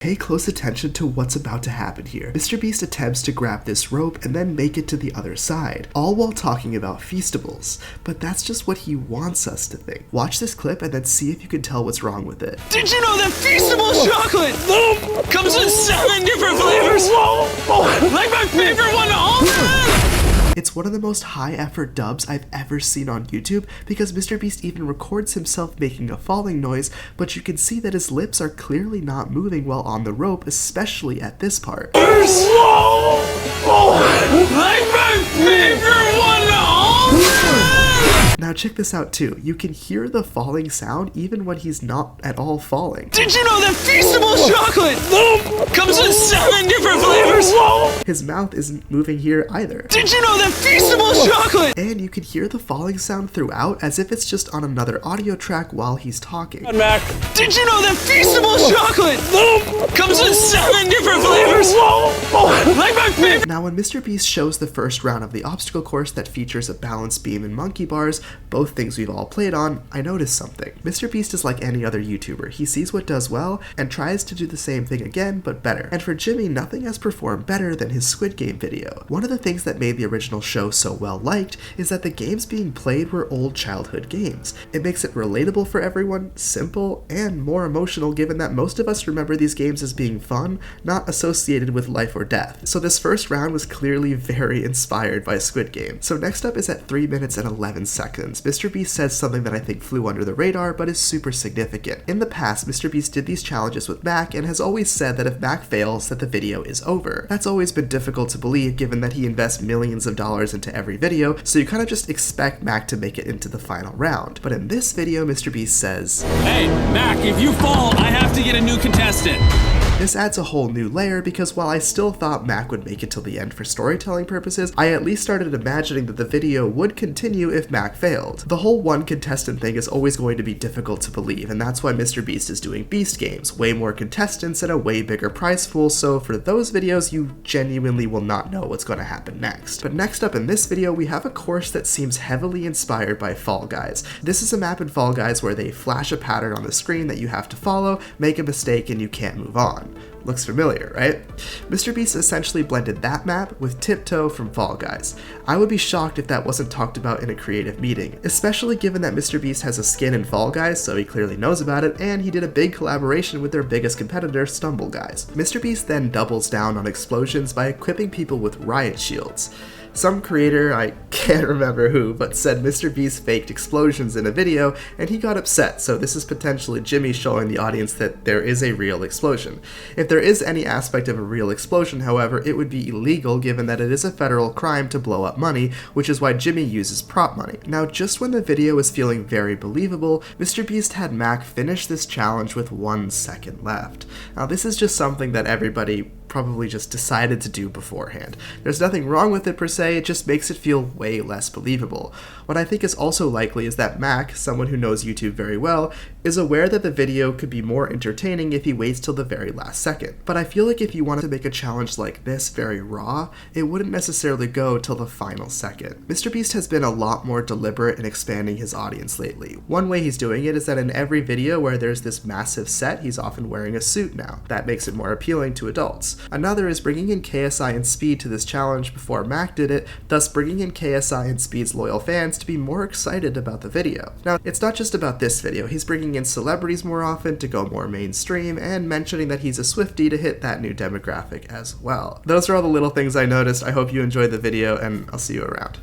Pay close attention to what's about to happen here. MrBeast attempts to grab this rope and then make it to the other side, all while talking about Feastables, but that's just what he wants us to think. Watch this clip and then see if you can tell what's wrong with it. Did you know that Feastables chocolate comes in 7 different flavors? Like my favorite one, almond! It's one of the most high-effort dubs I've ever seen on YouTube because MrBeast even records himself making a falling noise, but you can see that his lips are clearly not moving while on the rope, especially at this part. Like my favorite one, almond! Now check this out too. You can hear the falling sound even when he's not at all falling. Did you know that Feastables chocolate comes in 7 different flavors? His mouth isn't moving here either. Did you know that Feastables chocolate? And you can hear the falling sound throughout as if it's just on another audio track while he's talking. Mac. Did you know that Feastables chocolate comes in 7 different flavors? Like my favorite. Now when MrBeast shows the first round of the obstacle course that features a balance beam and monkey bars, both things we've all played on, I noticed something. MrBeast is like any other YouTuber. He sees what does well and tries to do the same thing again, but better. And for Jimmy, nothing has performed better than his Squid Game video. One of the things that made the original show so well liked is that the games being played were old childhood games. It makes it relatable for everyone, simple, and more emotional given that most of us remember these games as being fun, not associated with life or death. So this first round was clearly very inspired by Squid Game. So next up is at 3 minutes and 11 seconds. MrBeast says something that I think flew under the radar but is super significant. In the past, MrBeast did these challenges with Mac and has always said that if Mac fails, that the video is over. That's always been difficult to believe given that he invests millions of dollars into every video, so you kind of just expect Mac to make it into the final round. But in this video, MrBeast says, "Hey, Mac, if you fall, I have to get a new contestant." This adds a whole new layer because while I still thought Mac would make it till the end for storytelling purposes, I at least started imagining that the video would continue if Mac failed. The whole one contestant thing is always going to be difficult to believe, and that's why MrBeast is doing Beast games, way more contestants and a way bigger prize pool, so for those videos you genuinely will not know what's going to happen next. But next up in this video we have a course that seems heavily inspired by Fall Guys. This is a map in Fall Guys where they flash a pattern on the screen that you have to follow, make a mistake, and you can't move on. Looks familiar, right? MrBeast essentially blended that map with Tiptoe from Fall Guys. I would be shocked if that wasn't talked about in a creative meeting, especially given that MrBeast has a skin in Fall Guys, so he clearly knows about it, and he did a big collaboration with their biggest competitor, Stumble Guys. MrBeast then doubles down on explosions by equipping people with riot shields. Some creator, I can't remember who, but said MrBeast faked explosions in a video, and he got upset, so this is potentially Jimmy showing the audience that there is a real explosion. If there is any aspect of a real explosion, however, it would be illegal given that it is a federal crime to blow up money, which is why Jimmy uses prop money. Now, just when the video was feeling very believable, MrBeast had Mac finish this challenge with 1 second left. Now, this is just something that everybody probably just decided to do beforehand. There's nothing wrong with it per se, it just makes it feel way less believable. What I think is also likely is that Mac, someone who knows YouTube very well, is aware that the video could be more entertaining if he waits till the very last second. But I feel like if you wanted to make a challenge like this very raw, it wouldn't necessarily go till the final second. MrBeast has been a lot more deliberate in expanding his audience lately. One way he's doing it is that in every video where there's this massive set, he's often wearing a suit now. That makes it more appealing to adults. Another is bringing in KSI and Speed to this challenge before Mac did it, thus bringing in KSI and Speed's loyal fans to be more excited about the video. Now, it's not just about this video, he's bringing in celebrities more often to go more mainstream, and mentioning that he's a Swiftie to hit that new demographic as well. Those are all the little things I noticed. I hope you enjoyed the video, and I'll see you around.